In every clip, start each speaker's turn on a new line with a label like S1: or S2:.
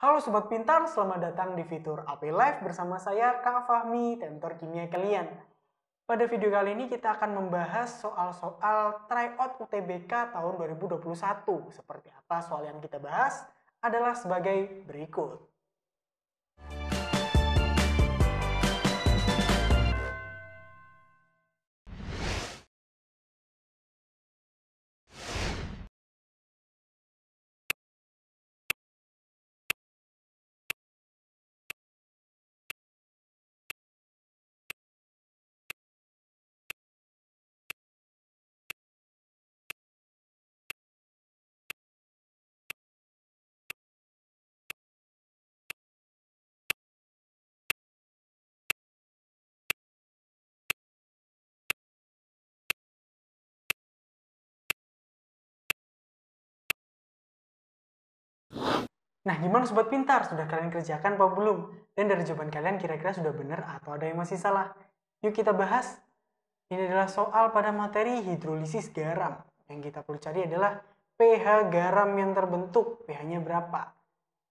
S1: Halo Sobat Pintar, selamat datang di fitur AP Live bersama saya Kak Fahmi, tutor kimia kalian. Pada video kali ini kita akan membahas soal-soal tryout UTBK tahun 2021. Seperti apa soal yang kita bahas adalah sebagai berikut. Nah, gimana Sobat Pintar? Sudah kalian kerjakan apa belum? Dan dari jawaban kalian kira-kira sudah benar atau ada yang masih salah? Yuk kita bahas. Ini adalah soal pada materi hidrolisis garam. Yang kita perlu cari adalah pH garam yang terbentuk. pH-nya berapa?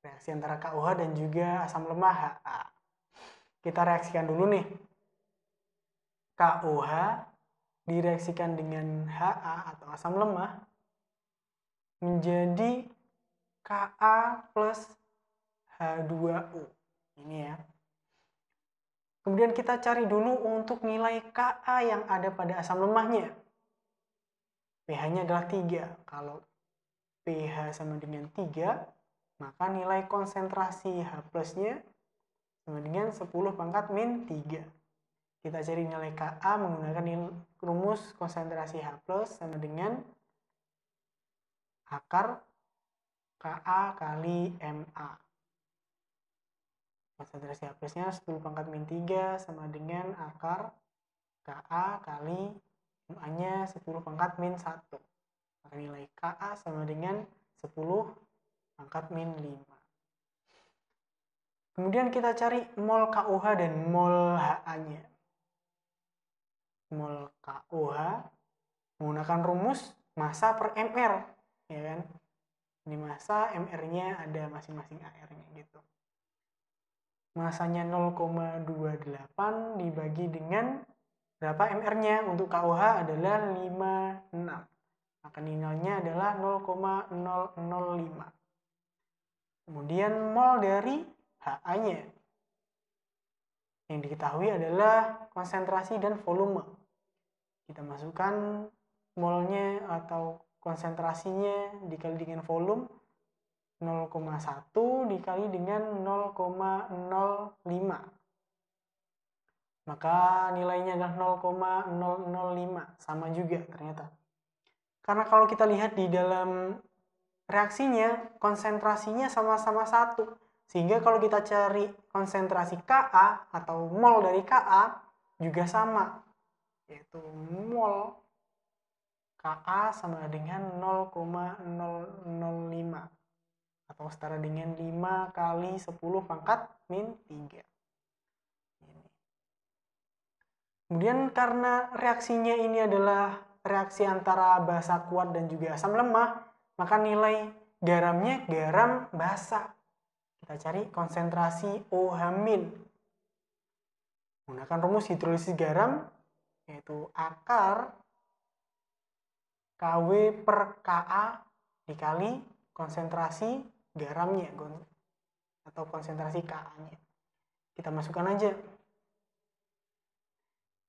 S1: Reaksi antara KOH dan juga asam lemah HA. Kita reaksikan dulu nih. KOH direaksikan dengan HA atau asam lemah menjadi Ka plus H2O. Ini ya. Kemudian kita cari dulu untuk nilai Ka yang ada pada asam lemahnya. pH-nya adalah 3. Kalau pH sama dengan 3, maka nilai konsentrasi H plusnya sama dengan 10 pangkat min 3. Kita cari nilai Ka menggunakan rumus konsentrasi H plus sama dengan akar Ka kali Ma. Konsentrasi H plusnya 10 pangkat min 3 sama dengan akar Ka kali Ma-nya 10 pangkat min 1. Maka nilai Ka sama dengan 10 pangkat min 5. Kemudian kita cari mol KOH dan mol HA-nya. Mol KOH menggunakan rumus massa per mR, ya kan? Ini massa, mR-nya ada masing-masing AR-nya gitu. Massanya 0,28 dibagi dengan berapa mR-nya? Untuk KOH adalah 56. Maka nilainya adalah 0,005. Kemudian mol dari HA-nya. Yang diketahui adalah konsentrasi dan volume. Kita masukkan molnya atau konsentrasinya dikali dengan volume 0,1 dikali dengan 0,05. Maka nilainya adalah 0,005. Sama juga ternyata. Karena kalau kita lihat di dalam reaksinya, konsentrasinya sama-sama 1. Sehingga kalau kita cari konsentrasi Ka atau mol dari Ka juga sama. Yaitu mol Ka sama dengan 0,005 atau setara dengan 5 kali 10 pangkat min 3. Kemudian karena reaksinya ini adalah reaksi antara basa kuat dan juga asam lemah, maka nilai garamnya garam basa. Kita cari konsentrasi OH-. Menggunakan rumus hidrolisis garam, yaitu akar Kw per Ka dikali konsentrasi garamnya atau konsentrasi Ka-nya. Kita masukkan aja.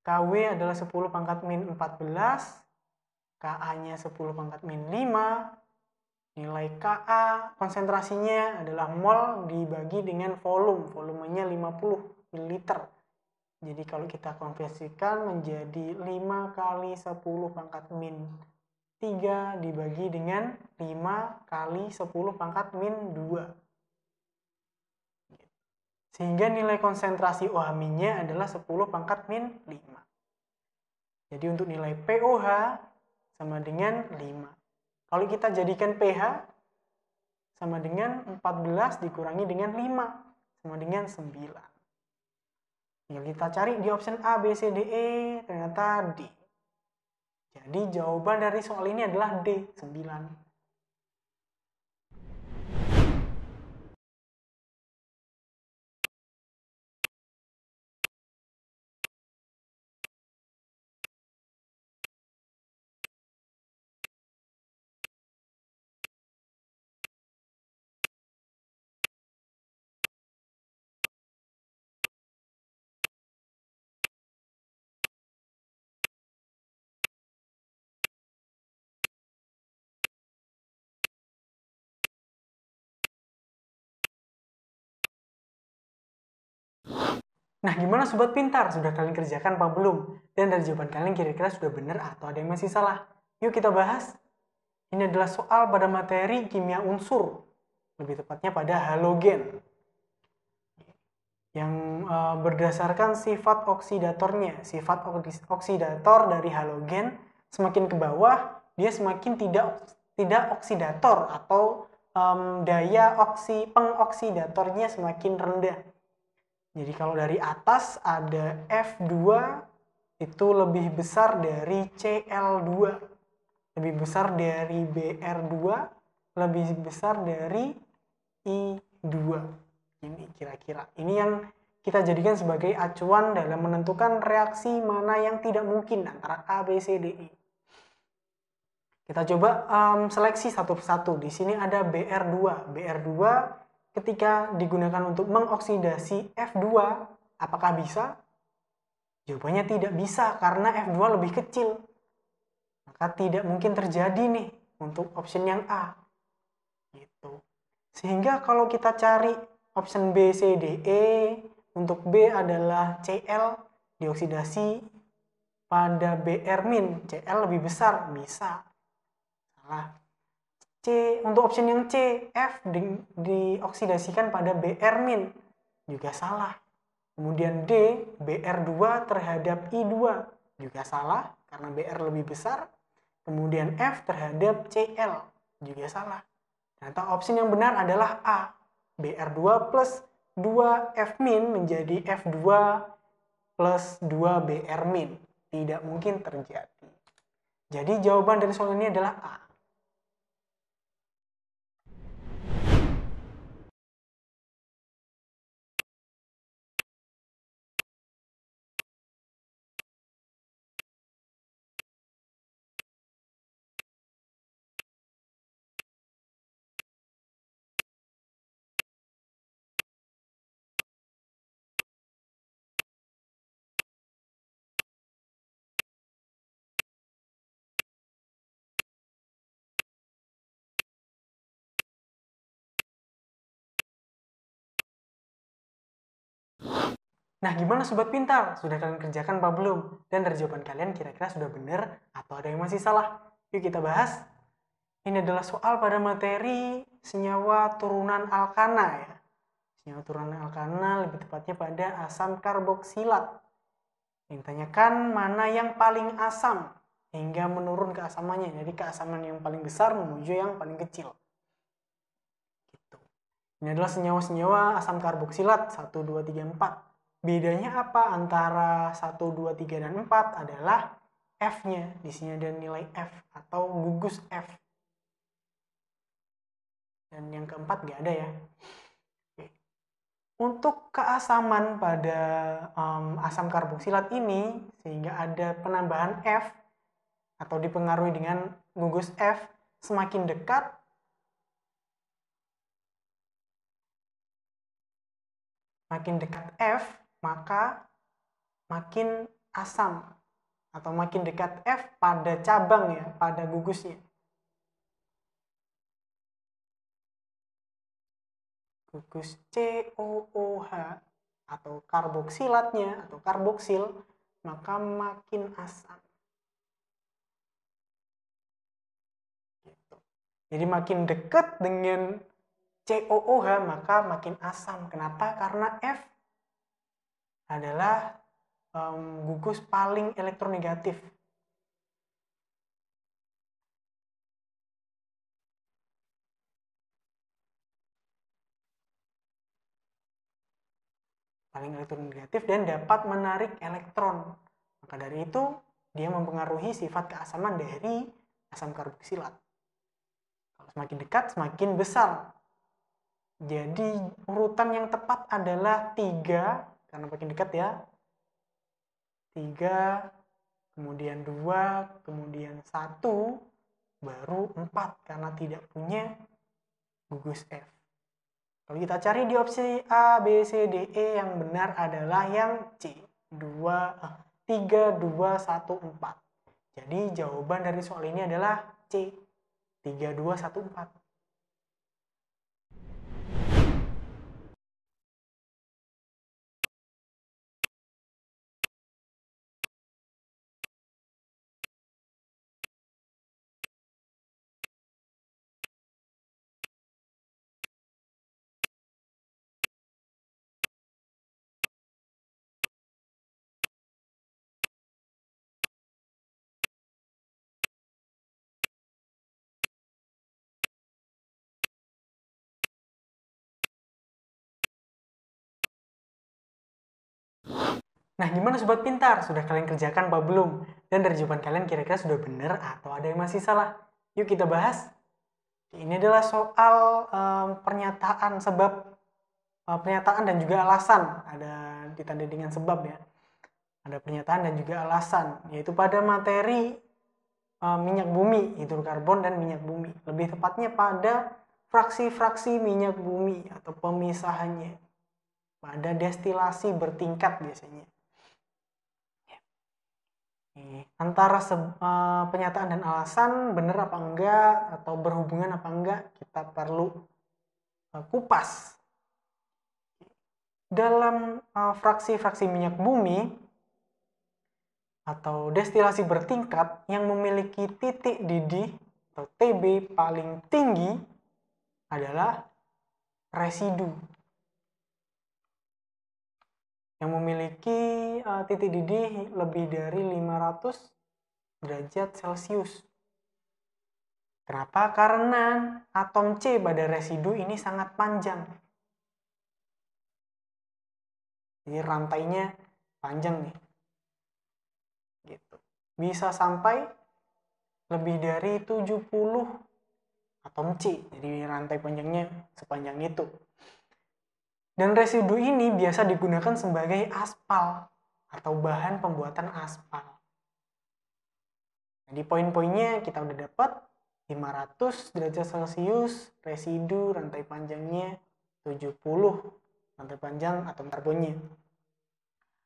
S1: Kw adalah 10 pangkat min 14, Ka-nya 10 pangkat min 5, nilai Ka konsentrasinya adalah mol dibagi dengan volume, volumenya 50 ml. Jadi kalau kita konversikan menjadi 5 kali 10 pangkat min 3 dibagi dengan 5 kali 10 pangkat min 2. Sehingga nilai konsentrasi OH-nya adalah 10 pangkat min 5. Jadi untuk nilai POH sama dengan 5. Kalau kita jadikan pH sama dengan 14 dikurangi dengan 5 sama dengan 9. Tinggal kita cari di option A, B, C, D, E, ternyata D. Jadi jawaban dari soal ini adalah D, 9. Nah, gimana sobat pintar? Sudah kalian kerjakan apa belum? Dan dari jawaban kalian kira-kira sudah benar atau ada yang masih salah? Yuk kita bahas. Ini adalah soal pada materi kimia unsur. Lebih tepatnya pada halogen. Yang berdasarkan sifat oksidatornya. Sifat oksidator dari halogen semakin ke bawah, dia semakin tidak oksidator atau daya pengoksidatornya semakin rendah. Jadi kalau dari atas ada F2 itu lebih besar dari Cl2, lebih besar dari Br2, lebih besar dari I2. Ini kira-kira. Ini yang kita jadikan sebagai acuan dalam menentukan reaksi mana yang tidak mungkin antara A, B, C, D, E. Kita coba seleksi satu persatu. Di sini ada Br2. Br2 ketika digunakan untuk mengoksidasi F2, apakah bisa? Jawabannya tidak bisa karena F2 lebih kecil. Maka tidak mungkin terjadi nih untuk option yang A. Gitu. Sehingga kalau kita cari option B, C, D, E, untuk B adalah Cl dioksidasi pada Br-, Cl lebih besar, bisa. Salah. C, untuk option yang C, F dioksidasikan pada Br-, juga salah. Kemudian D, Br2 terhadap I2, juga salah karena Br lebih besar. Kemudian F terhadap Cl, juga salah. Ternyata opsi yang benar adalah A, Br2 plus 2F- menjadi F2 plus 2 Br-. Tidak mungkin terjadi. Jadi jawaban dari soal ini adalah A. Nah, gimana sobat pintar? Sudah kalian kerjakan apa belum? Dan dari jawaban kalian kira-kira sudah benar atau ada yang masih salah? Yuk kita bahas. Ini adalah soal pada materi senyawa turunan alkana ya. Senyawa turunan alkana lebih tepatnya pada asam karboksilat. Yang ditanyakan mana yang paling asam hingga menurun keasamannya. Jadi keasaman yang paling besar menuju yang paling kecil. Gitu. Ini adalah senyawa-senyawa asam karboksilat 1, 2, 3, 4. Bedanya apa antara 1, 2, 3, dan 4 adalah F-nya. Di sini ada nilai F atau gugus F. Dan yang keempat nggak ada ya. Oke. Untuk keasaman pada asam karboksilat ini, sehingga ada penambahan F atau dipengaruhi dengan gugus F, semakin dekat F, maka makin asam atau makin dekat F pada cabang ya, pada gugusnya. Gugus COOH atau karboksilatnya atau karboksil, maka makin asam. Gitu. Jadi makin dekat dengan COOH maka makin asam. Kenapa? Karena F adalah gugus paling elektronegatif. Paling elektronegatif dan dapat menarik elektron. Maka dari itu, dia mempengaruhi sifat keasaman dari asam karboksilat. Kalau semakin dekat, semakin besar. Jadi, urutan yang tepat adalah 3, karena makin dekat ya. 3, kemudian 2, kemudian 1, baru 4, karena tidak punya gugus F. Kalau kita cari di opsi A, B, C, D, E, yang benar adalah yang C. 3, 2, 1, 4. Jadi jawaban dari soal ini adalah C. 3, 2, 1, 4. Nah, gimana Sobat Pintar? Sudah kalian kerjakan apa belum? Dan dari jawaban kalian kira-kira sudah benar atau ada yang masih salah? Yuk kita bahas. Ini adalah soal pernyataan sebab, pernyataan dan juga alasan. Ada ditandai dengan sebab ya. Ada pernyataan dan juga alasan, yaitu pada materi minyak bumi, hidrokarbon dan minyak bumi. Lebih tepatnya pada fraksi-fraksi minyak bumi atau pemisahannya. Pada destilasi bertingkat biasanya. Antara pernyataan dan alasan benar apa enggak atau berhubungan apa enggak, kita perlu kupas. Dalam fraksi-fraksi minyak bumi atau destilasi bertingkat yang memiliki titik didih atau TB paling tinggi adalah residu yang memiliki titik didih lebih dari 500 derajat Celcius. Kenapa? Karena atom C pada residu ini sangat panjang. Jadi rantainya panjang nih. Gitu. Bisa sampai lebih dari 70 atom C. Jadi rantai panjangnya sepanjang itu. Dan residu ini biasa digunakan sebagai aspal atau bahan pembuatan aspal. Jadi poin-poinnya kita udah dapat 500 derajat Celcius, residu, rantai panjangnya 70, rantai panjang atom karbonnya.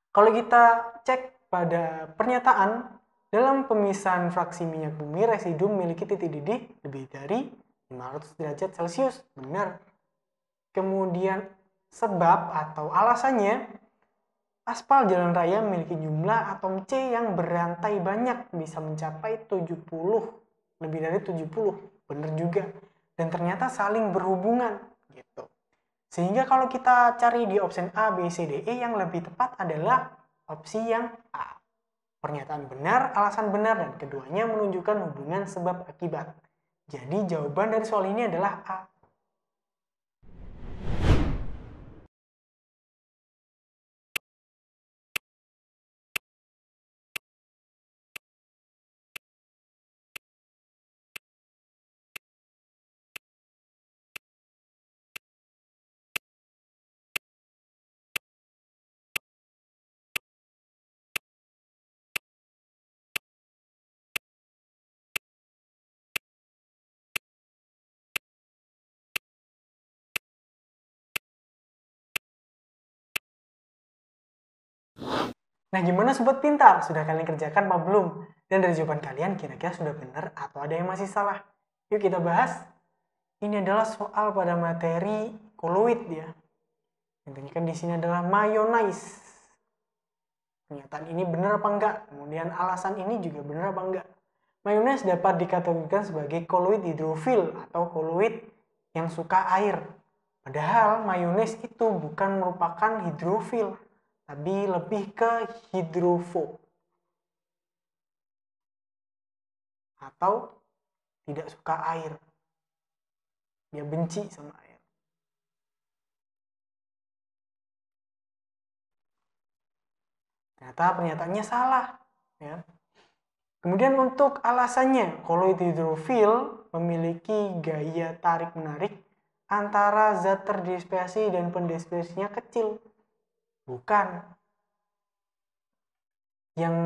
S1: Kalau kita cek pada pernyataan, dalam pemisahan fraksi minyak bumi, residu memiliki titik didih lebih dari 500 derajat Celcius. Benar. Kemudian sebab atau alasannya, aspal jalan raya memiliki jumlah atom C yang berantai banyak, bisa mencapai 70, lebih dari 70. Benar juga. Dan ternyata saling berhubungan gitu. Sehingga kalau kita cari di opsi A, B, C, D, E, yang lebih tepat adalah opsi yang A. Pernyataan benar, alasan benar, dan keduanya menunjukkan hubungan sebab akibat. Jadi jawaban dari soal ini adalah A. Nah, gimana Sobat Pintar? Sudah kalian kerjakan apa belum? Dan dari jawaban kalian kira-kira sudah benar atau ada yang masih salah? Yuk kita bahas. Ini adalah soal pada materi koloid ya. Intinya kan di sini adalah mayonnaise. Pernyataan ini benar apa enggak? Kemudian alasan ini juga benar apa enggak? Mayonnaise dapat dikategorikan sebagai koloid hidrofil atau koloid yang suka air. Padahal mayonnaise itu bukan merupakan hidrofil, tapi lebih ke hidrofob atau tidak suka air. Dia benci sama air. Ternyata pernyataannya salah. Ya. Kemudian untuk alasannya, koloid hidrofil memiliki gaya tarik-menarik antara zat terdispersi dan pendispersinya kecil. Bukan. Yang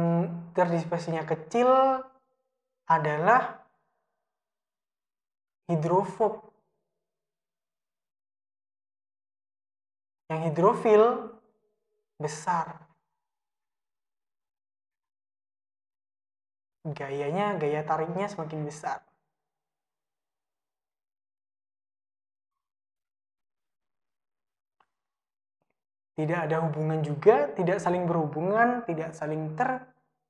S1: terdispersinya kecil adalah hidrofob. Yang hidrofil besar. Gaya tariknya semakin besar. Tidak ada hubungan juga, tidak saling berhubungan, tidak saling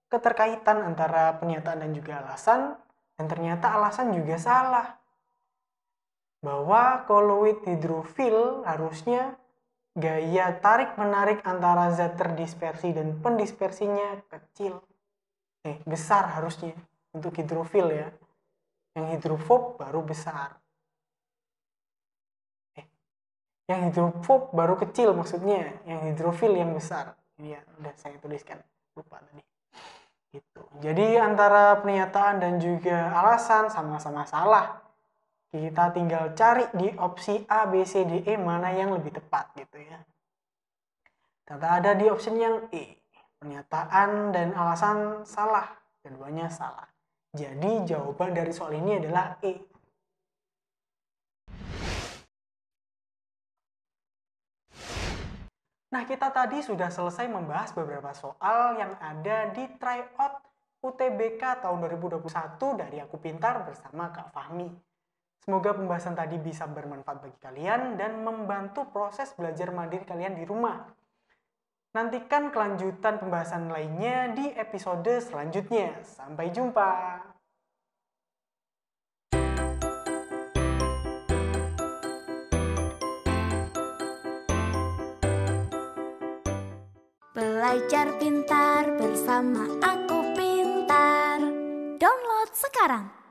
S1: keterkaitan antara pernyataan dan juga alasan, dan ternyata alasan juga salah. Bahwa koloid hidrofil harusnya gaya tarik-menarik antara zat terdispersi dan pendispersinya kecil. Besar harusnya untuk hidrofil ya. Yang hidrofob baru besar. Yang hidrofob baru kecil maksudnya, yang hidrofil yang besar. Ini ya udah saya tuliskan, lupa tadi. Gitu. Jadi antara pernyataan dan juga alasan sama-sama salah. Kita tinggal cari di opsi A, B, C, D, E mana yang lebih tepat gitu ya. Ternyata ada di option yang E. Pernyataan dan alasan salah. Keduanya salah. Jadi jawaban dari soal ini adalah E. Nah, kita tadi sudah selesai membahas beberapa soal yang ada di tryout UTBK tahun 2021 dari Aku Pintar bersama Kak Fahmi. Semoga pembahasan tadi bisa bermanfaat bagi kalian dan membantu proses belajar mandiri kalian di rumah. Nantikan kelanjutan pembahasan lainnya di episode selanjutnya. Sampai jumpa!
S2: Belajar pintar bersama Aku Pintar. Download sekarang.